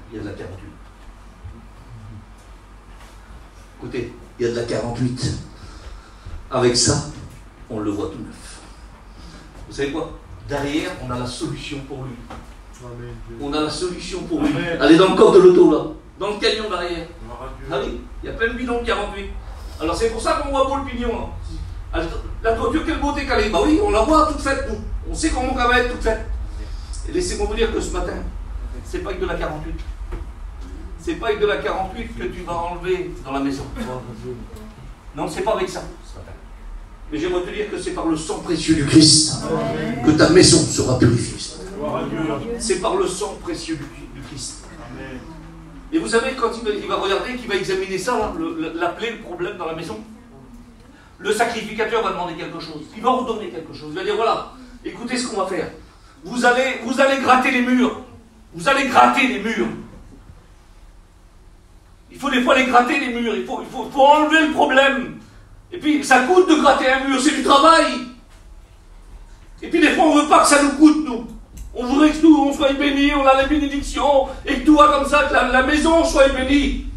Il y a de la 48. Écoutez, il y a de la 48. Avec ça, on le voit tout neuf. Vous savez quoi? Derrière, on a la solution pour lui. On a la solution pour lui. Allez dans le coffre de l'auto, là. Dans le camion derrière. Ah oui, il y a plein de bidons de 48. Alors c'est pour ça qu'on voit beau le pignon. Là. La toiture, quelle beauté qu'elle est. Bah oui, on la voit toute faite, nous. On sait comment elle va être toute faite. Et laissez-moi vous dire que ce matin, c'est pas avec de la 48. C'est pas avec de la 48 que tu vas enlever dans la maison. Non, c'est pas avec ça. Mais j'aimerais te dire que c'est par le sang précieux du Christ que ta maison sera purifiée. C'est par le sang précieux du Christ. Et vous savez, quand il va regarder, qu'il va examiner ça, là, la plaie, le problème dans la maison, le sacrificateur va demander quelque chose. Il va vous donner quelque chose. Il va dire, voilà, écoutez ce qu'on va faire. Vous allez gratter les murs. Vous allez gratter les murs. Il faut des fois les gratter, les murs. Il faut enlever le problème. Et puis, ça coûte de gratter un mur, c'est du travail. Et puis, des fois, on ne veut pas que ça nous coûte, nous. On voudrait que tout, on soit béni, on a la bénédiction, et que tout va comme ça, que la maison soit bénie.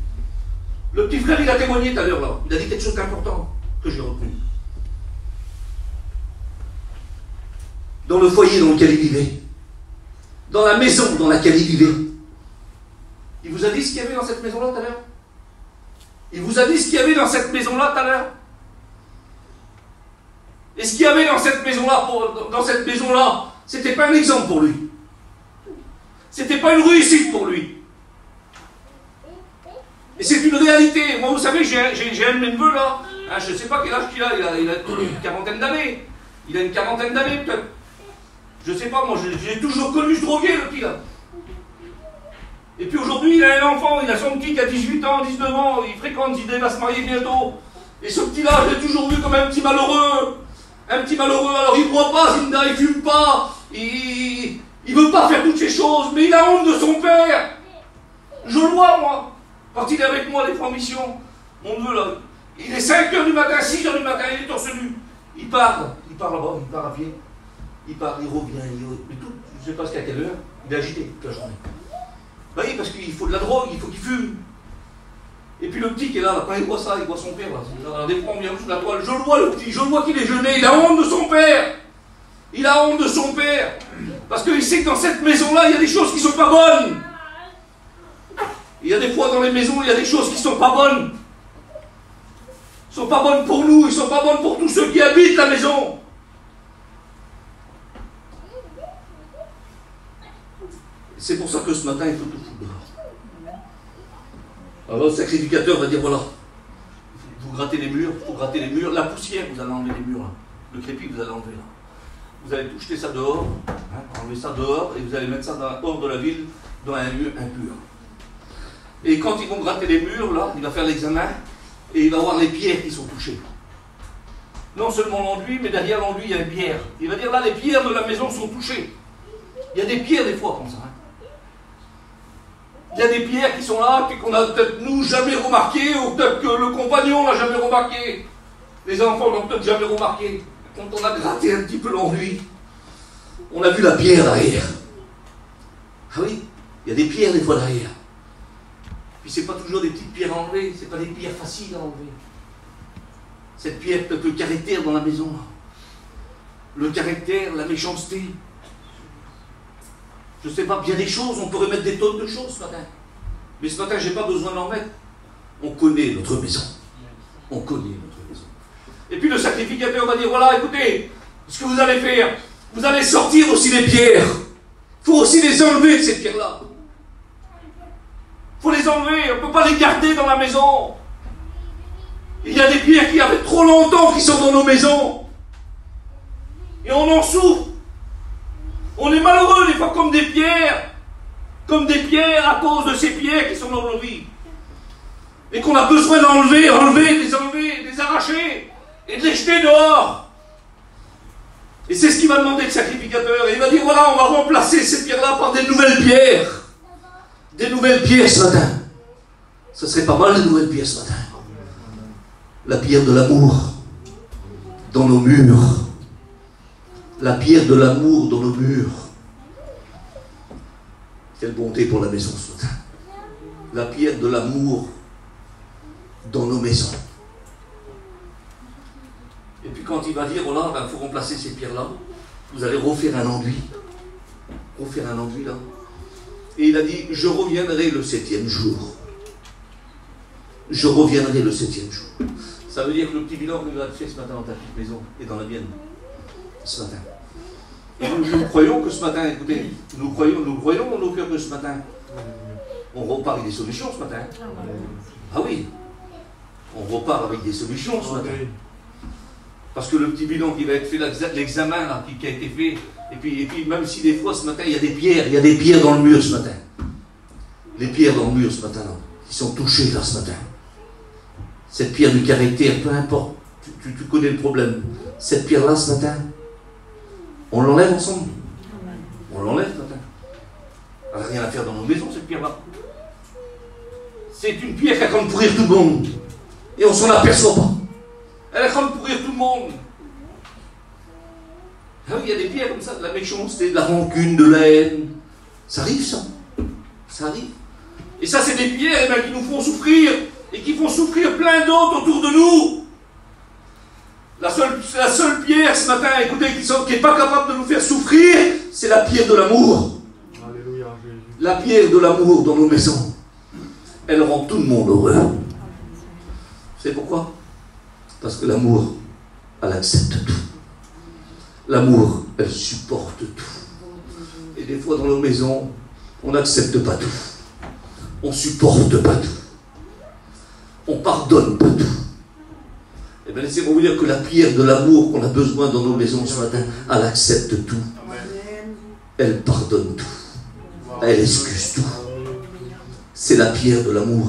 Le petit frère, il a témoigné tout à l'heure, là. Il a dit quelque chose d'important que j'ai retenu. Dans le foyer dans lequel il vivait, dans la maison dans laquelle il vivait, il vous a dit ce qu'il y avait dans cette maison-là tout à l'heure? Il vous a dit ce qu'il y avait dans cette maison-là tout à l'heure? Et ce qu'il y avait dans cette maison-là, c'était pas un exemple pour lui. C'était pas une réussite pour lui. Et c'est une réalité. Moi, vous savez, j'ai un de mes neveux là, hein, je ne sais pas quel âge qu'il a, il a une quarantaine d'années. Il a une quarantaine d'années peut-être. Je ne sais pas, moi, j'ai toujours connu ce drogué, le petit là. Et puis aujourd'hui, il a un enfant, il a son petit qui a 18 ans, 19 ans, il fréquente, il va se marier bientôt. Et ce petit-là, je l'ai toujours vu comme un petit malheureux. Un petit malheureux, alors il ne boit pas, Zinda, il ne fume pas, il ne veut pas faire toutes ces choses, mais il a honte de son père. Je le vois, moi, quand il est avec moi, des fois en mission, mon neveu, là, il est 5h du matin, 6h du matin, il est torse nu. Il part là-bas, il part à pied, il part, il revient, mais tout, je ne sais pas à quelle heure, il est agité toute la journée. Ben oui, parce qu'il faut de la drogue, il faut qu'il fume. Et puis le petit qui est là, quand il voit ça, il voit son père, là, des fois on vient sous la toile, je le vois le petit, je le vois qu'il est gêné, il a honte de son père. Il a honte de son père. Parce qu'il sait que dans cette maison-là, il y a des choses qui ne sont pas bonnes. Il y a des fois dans les maisons, il y a des choses qui ne sont pas bonnes. Ils ne sont pas bonnes pour nous, ils ne sont pas bonnes pour tous ceux qui habitent la maison. C'est pour ça que ce matin, il faut tout foutre dehors. Alors le sacrificateur va dire, voilà, vous grattez les murs, il faut gratter les murs, la poussière, vous allez enlever les murs, là. Le crépi, vous allez enlever là. Vous allez tout jeter ça dehors, hein, enlever ça dehors, et vous allez mettre ça hors de la ville, dans un lieu impur. Et quand ils vont gratter les murs, là, il va faire l'examen, et il va voir les pierres qui sont touchées. Non seulement l'enduit, mais derrière l'enduit, il y a les pierres. Il va dire, là, les pierres de la maison sont touchées. Il y a des pierres des fois comme ça. Hein. Il y a des pierres qui sont là, qu'on a peut-être nous jamais remarquées, ou peut-être que le compagnon n'a jamais remarqué. Les enfants n'ont peut-être jamais remarqué. Quand on a gratté un petit peu l'enduit, on a vu la pierre derrière. Ah oui, il y a des pierres des fois derrière. Puis c'est pas toujours des petites pierres à enlever, c'est pas des pierres faciles à enlever. Cette pierre, peut-être le caractère dans la maison. Le caractère, la méchanceté. Je ne sais pas, bien des choses, on pourrait mettre des tonnes de choses ce matin. Mais ce matin, je n'ai pas besoin d'en mettre. On connaît notre maison. On connaît notre maison. Et puis le sacrificateur va dire, voilà, écoutez, ce que vous allez faire, vous allez sortir aussi les pierres. Il faut aussi les enlever, ces pierres-là. Il faut les enlever, on ne peut pas les garder dans la maison. Il y a des pierres qui avaient trop longtemps qui sont dans nos maisons. Et on en souffre. On est malheureux des fois comme des pierres à cause de ces pierres qui sont dans nos vies. Et qu'on a besoin d'enlever, de les arracher et de les jeter dehors. Et c'est ce qu'il va demander le sacrificateur. Et il va dire, voilà, on va remplacer ces pierres-là par des nouvelles pierres. Des nouvelles pierres ce matin. Ce serait pas mal de nouvelles pierres ce matin. La pierre de l'amour dans nos murs. La pierre de l'amour dans nos murs. Quelle bonté pour la maison ce matin. La pierre de l'amour dans nos maisons. Et puis quand il va dire, voilà, il faut remplacer ces pierres-là, vous allez refaire un enduit. Refaire un enduit là. Et il a dit, je reviendrai le 7e jour. Je reviendrai le 7e jour. Ça veut dire que le petit bilan que nous avons fait ce matin dans ta petite maison et dans la mienne, ce matin. Et nous croyons que ce matin, écoutez, nous croyons dans nos cœurs que ce matin, on repart avec des solutions ce matin. Ah oui, on repart avec des solutions ce matin. Parce que le petit bilan qui va être fait, l'examen là, qui a été fait, et puis même si des fois ce matin il y a des pierres dans le mur ce matin. Les pierres dans le mur ce matin là, qui sont touchées là ce matin. Cette pierre du caractère, peu importe, tu connais le problème. Cette pierre là ce matin, on l'enlève ensemble. On l'enlève ce matin. Elle n'a rien à faire dans nos maisons cette pierre là. C'est une pierre qui a comme pourrir tout le monde. Et on ne s'en aperçoit pas. Elle a comme pourrir tout le monde. Ah oui, il y a des pierres comme ça, de la méchanceté, de la rancune, de la haine. Ça arrive ça. Ça arrive. Et ça c'est des pierres qui nous font souffrir. Et qui font souffrir plein d'autres autour de nous. La seule pierre ce matin, écoutez, qui n'est pas capable de nous faire souffrir, c'est la pierre de l'amour. Alléluia. La pierre de l'amour dans nos maisons. Elle rend tout le monde heureux. Vous savez pourquoi? Parce que l'amour, elle accepte tout. L'amour, elle supporte tout. Et des fois dans nos maisons, on n'accepte pas tout. On ne supporte pas tout. On pardonne pas tout. Eh bien, laissez-moi vous dire que la pierre de l'amour qu'on a besoin dans nos maisons ce matin, elle accepte tout. Elle pardonne tout. Elle excuse tout. C'est la pierre de l'amour.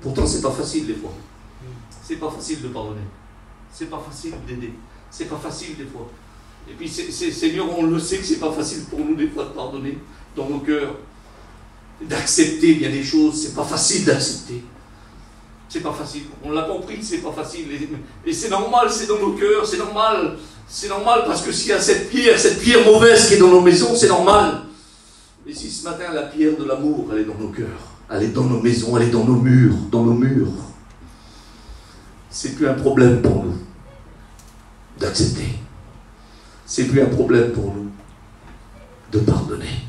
Pourtant, c'est pas facile des fois. C'est pas facile de pardonner. C'est pas facile d'aider. C'est pas facile des fois. Et puis, Seigneur, on le sait que c'est pas facile pour nous des fois de pardonner dans nos cœurs. D'accepter bien des choses, c'est pas facile d'accepter. C'est pas facile. On l'a compris, c'est pas facile. Et c'est normal, c'est dans nos cœurs, c'est normal. C'est normal parce que s'il y a cette pierre mauvaise qui est dans nos maisons, c'est normal. Et si ce matin, la pierre de l'amour, elle est dans nos cœurs, elle est dans nos maisons, elle est dans nos murs, c'est plus un problème pour nous d'accepter. C'est plus un problème pour nous de pardonner.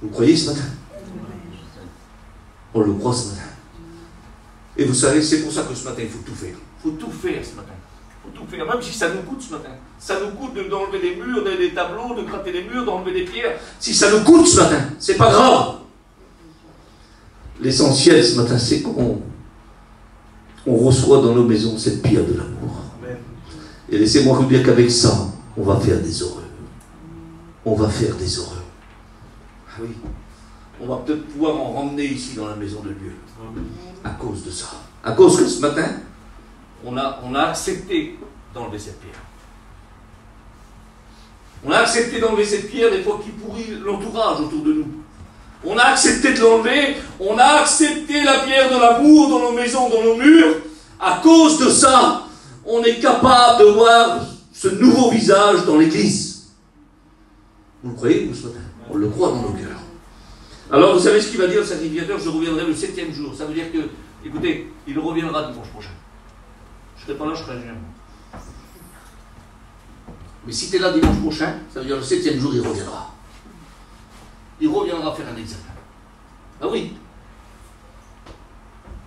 Vous croyez ce matin? On le croit ce matin. Et vous savez, c'est pour ça que ce matin, il faut tout faire. Il faut tout faire ce matin. Il faut tout faire, même si ça nous coûte ce matin. Ça nous coûte d'enlever des murs, des tableaux, de gratter les murs, d'enlever des pierres. Si ça nous coûte ce matin, c'est pas grave. L'essentiel ce matin, c'est qu'on reçoit dans nos maisons cette pierre de l'amour. Et laissez-moi vous dire qu'avec ça, on va faire des heureux. On va faire des heureux. Ah oui. On va peut-être pouvoir en ramener ici dans la maison de Dieu. À cause de ça. À cause que ce matin, on a accepté d'enlever cette pierre. On a accepté d'enlever cette pierre des fois qui pourrit l'entourage autour de nous. On a accepté de l'enlever. On a accepté la pierre de l'amour dans nos maisons, dans nos murs, À cause de ça, on est capable de voir ce nouveau visage dans l'Église. Vous le croyez, vous, ce matin? On le croit dans nos cœurs. Alors, vous savez ce qu'il va dire, le sacrificateur? Je reviendrai le 7e jour. Ça veut dire que, écoutez, il reviendra dimanche prochain. Je ne serai pas là, je serai géant. Mais si tu es là dimanche prochain, ça veut dire le 7e jour, il reviendra. Il reviendra faire un examen. Ah oui.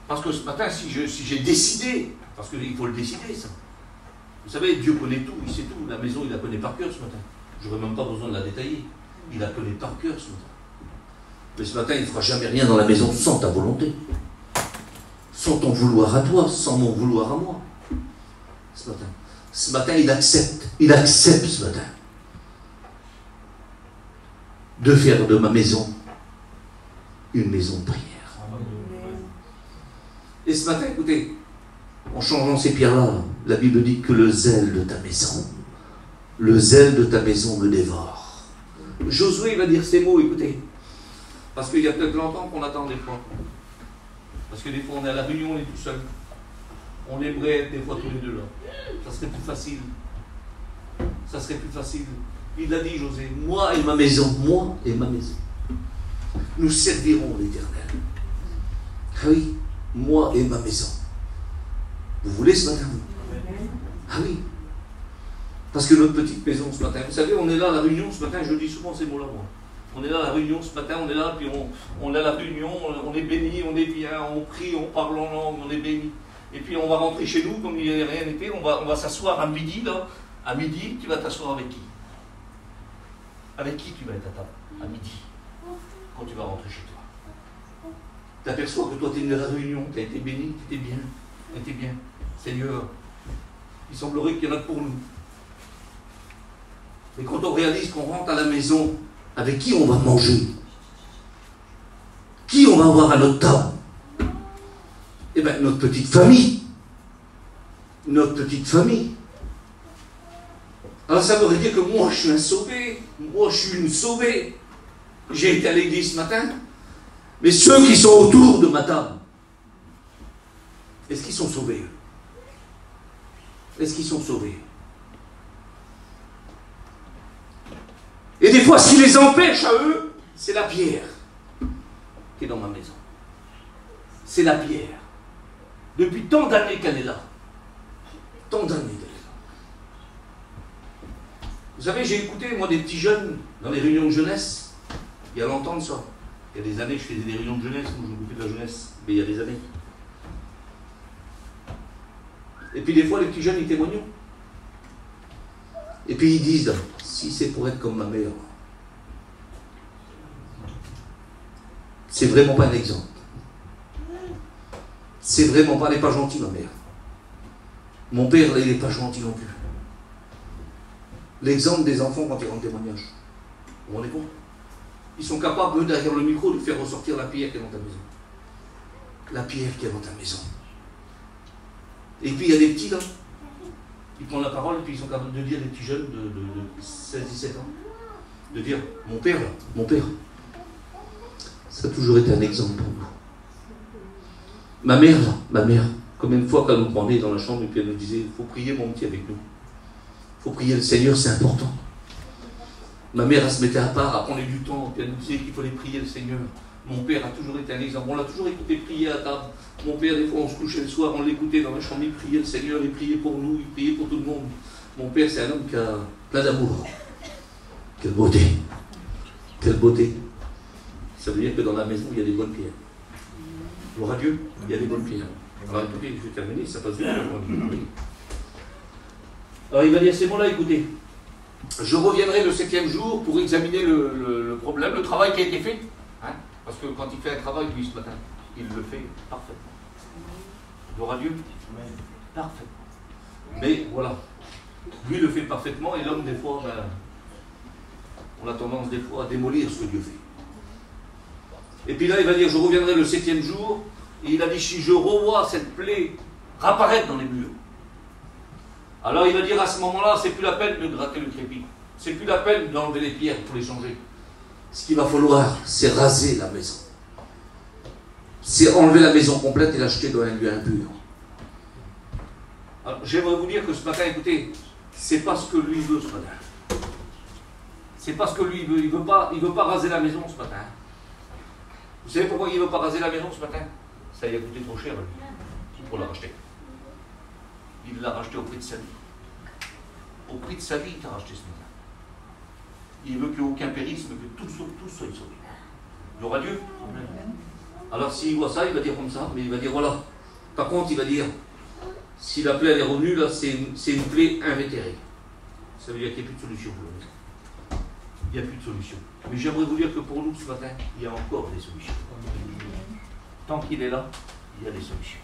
Parce que ce matin, si j'ai décidé, parce qu'il faut le décider, ça. Vous savez, Dieu connaît tout, il sait tout. La maison, il la connaît par cœur ce matin. Je n'aurais même pas besoin de la détailler. Il la connaît par cœur ce matin. Mais ce matin, il ne fera jamais rien dans la maison sans ta volonté. Sans ton vouloir à toi, sans mon vouloir à moi. Ce matin. Ce matin, il accepte ce matin de faire de ma maison une maison de prière. Et ce matin, écoutez, en changeant ces pierres-là, la Bible dit que le zèle de ta maison me dévore. Josué va dire ces mots, écoutez, parce qu'il y a peut-être longtemps qu'on attend des fois. Parce que des fois on est à la réunion, on est tout seul. On aimerait être des fois tous les deux là. Ça serait plus facile. Ça serait plus facile. Il a dit, Josué, moi et ma maison, nous servirons l'Éternel. Ah oui, moi et ma maison. Vous voulez ce matin? Ah oui. Parce que notre petite maison ce matin, vous savez, on est là à la réunion ce matin, je dis souvent ces mots-là, moi. On est là à la réunion ce matin, on est là, puis on est à la réunion, on est béni, on est bien, on prie, on parle en langue, on est béni. Et puis on va rentrer chez nous comme il n'y a rien été, on va s'asseoir à midi, là. À midi, tu vas t'asseoir avec qui? Avec qui tu vas être à table? À midi. Quand tu vas rentrer chez toi. Tu t'aperçois que toi tu es venu à la réunion, tu as été béni, tu étais bien. Tu étais bien. Seigneur, il semblerait qu'il y en a pour nous. Mais quand on réalise qu'on rentre à la maison, avec qui on va manger? Qui on va avoir à notre table? Eh bien, notre petite famille. Notre petite famille. Alors ça veut dire que moi, je suis un sauvé. Moi, je suis une sauvée. J'ai été à l'église ce matin. Mais ceux qui sont autour de ma table, est-ce qu'ils sont sauvés? Est-ce qu'ils sont sauvés? Et des fois, ce qui les empêche à eux, c'est la pierre qui est dans ma maison. C'est la pierre. Depuis tant d'années qu'elle est là. Tant d'années qu'elle est là. Vous savez, j'ai écouté, moi, des petits jeunes dans les réunions de jeunesse. Il y a longtemps de ça. Il y a des années que je faisais des réunions de jeunesse, où je m'occupais de la jeunesse. Mais il y a des années. Et puis des fois, les petits jeunes, ils témoignent. Et puis ils disent, si c'est pour être comme ma mère, c'est vraiment pas un exemple. C'est vraiment pas, elle n'est pas gentille, ma mère. Mon père, là, il n'est pas gentil non plus. L'exemple des enfants quand ils rendent témoignage. Vous vous rendez compte? Ils sont capables, eux, derrière le micro, de faire ressortir la pierre qui est dans ta maison. La pierre qui est dans ta maison. Et puis il y a des petits là, ils prennent la parole et puis ils sont capables de dire, des petits jeunes de 16-17 ans, de dire, mon père, ça a toujours été un exemple pour nous. Ma mère, combien de fois qu'elle nous prenait dans la chambre et puis elle nous disait, il faut prier mon petit avec nous. Il faut prier le Seigneur, c'est important. Ma mère, elle se mettait à part, elle prenait du temps, puis elle nous disait qu'il fallait prier le Seigneur. Mon père a toujours été un exemple. On l'a toujours écouté prier à table. Mon père, des fois, on se couchait le soir, on l'écoutait dans la chambre, il priait le Seigneur, il priait pour nous, il priait pour tout le monde. Mon père, c'est un homme qui a plein d'amour. Quelle beauté. Quelle beauté. Ça veut dire que dans la maison, il y a des bonnes pierres. Gloire à Dieu, il y a des bonnes pierres. Alors écoutez, je vais terminer, ça passe vite. Alors il va dire ces mots-là, écoutez. Je reviendrai le 7e jour pour examiner le problème, le travail qui a été fait. Hein? Parce que quand il fait un travail, lui, ce matin, il le fait parfaitement. Gloire à Dieu. Parfait. Mais voilà, lui le fait parfaitement et l'homme, des fois, on a tendance des fois à démolir ce que Dieu fait. Et puis là, il va dire, je reviendrai le 7e jour, et il a dit, si je revois cette plaie apparaître dans les murs, alors il va dire à ce moment-là, c'est plus la peine de gratter le crépi, c'est plus la peine d'enlever les pierres pour les changer. Ce qu'il va falloir, c'est raser la maison. C'est enlever la maison complète et l'acheter dans un lieu impur. Alors, j'aimerais vous dire que ce matin, écoutez, c'est pas ce que lui veut ce matin. C'est pas ce que lui veut. Il veut pas raser la maison ce matin. Vous savez pourquoi il ne veut pas raser la maison ce matin? Ça lui a coûté trop cher, lui, pour la racheter. Il l'a racheté au prix de sa vie. Au prix de sa vie, il t'a racheté ce matin. Il veut qu'aucun périsse, mais que tous soient sauvés. Gloire à Dieu. Alors s'il voit ça, il va dire comme ça, mais il va dire voilà. Par contre, il va dire, si la plaie elle est revenue, là, c'est une plaie invétérée. Ça veut dire qu'il n'y a plus de solution pour la maison. Il n'y a plus de solution. Mais j'aimerais vous dire que pour nous, ce matin, il y a encore des solutions. Tant qu'il est là, il y a des solutions.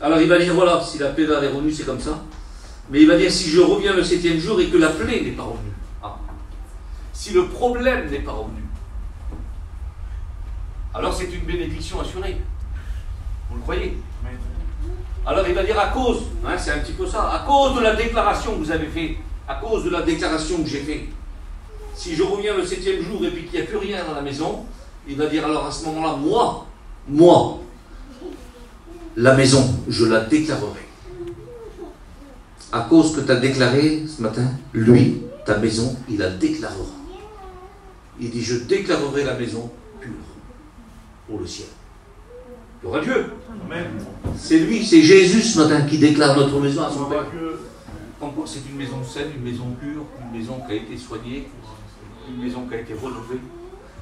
Alors il va dire, voilà, si la plaie là, elle est revenue, c'est comme ça. Mais il va dire, si je reviens le 7e jour et que la plaie n'est pas revenue. Ah. Si le problème n'est pas revenu, alors c'est une bénédiction assurée. Vous le croyez? Alors il va dire à cause, hein, c'est un petit peu ça, à cause de la déclaration que vous avez faite, à cause de la déclaration que j'ai faite, si je reviens le 7e jour et puis qu'il n'y a plus rien dans la maison, il va dire alors à ce moment-là, moi, la maison, je la déclarerai. À cause que tu as déclaré ce matin, lui, ta maison, il la déclarera. Il dit, je déclarerai la maison pure pour le ciel. Gloire à Dieu. Amen. C'est lui, c'est Jésus ce matin qui déclare notre maison à son Père. Comme quoi c'est une maison saine, une maison pure, une maison qui a été soignée, une maison qui a été rénovée.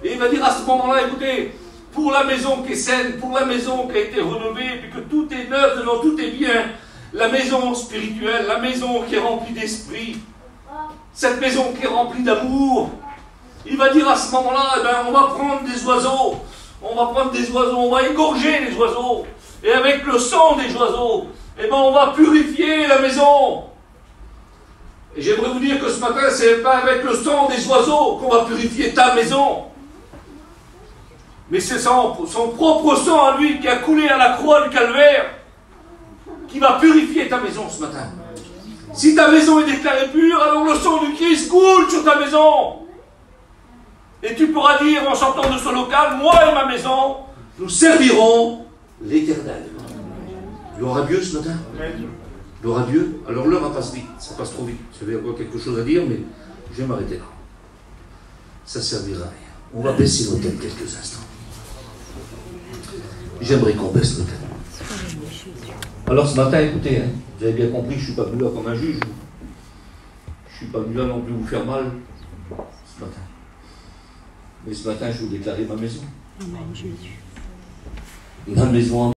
Et il va dire à ce moment-là, écoutez, pour la maison qui est saine, pour la maison qui a été rénovée, puis que tout est neuf, dedans, tout est bien, la maison spirituelle, la maison qui est remplie d'esprit, cette maison qui est remplie d'amour, il va dire à ce moment-là, eh ben, on va prendre des oiseaux, on va égorger les oiseaux, et avec le sang des oiseaux, eh ben, on va purifier la maison. Et j'aimerais vous dire que ce matin, c'est pas avec le sang des oiseaux qu'on va purifier ta maison, mais c'est son propre sang à lui qui a coulé à la croix du calvaire qui va purifier ta maison ce matin. Si ta maison est déclarée pure, alors le sang du Christ coule sur ta maison. Et tu pourras dire en sortant de ce local, moi et ma maison, nous servirons l'Éternel. Gloire à Dieu ce matin. Gloire à Dieu. Alors l'heure passe vite, ça passe trop vite. J'avais encore quelque chose à dire, mais je vais m'arrêter là. Ça servira à rien. On va baisser nos têtes quelques instants. J'aimerais qu'on baisse nos têtes. Alors ce matin, écoutez, hein, vous avez bien compris, je ne suis pas venu là comme un juge. Je ne suis pas venu là non plus vous faire mal ce matin. Mais ce matin, je vous déclarer ma maison. Ma maison.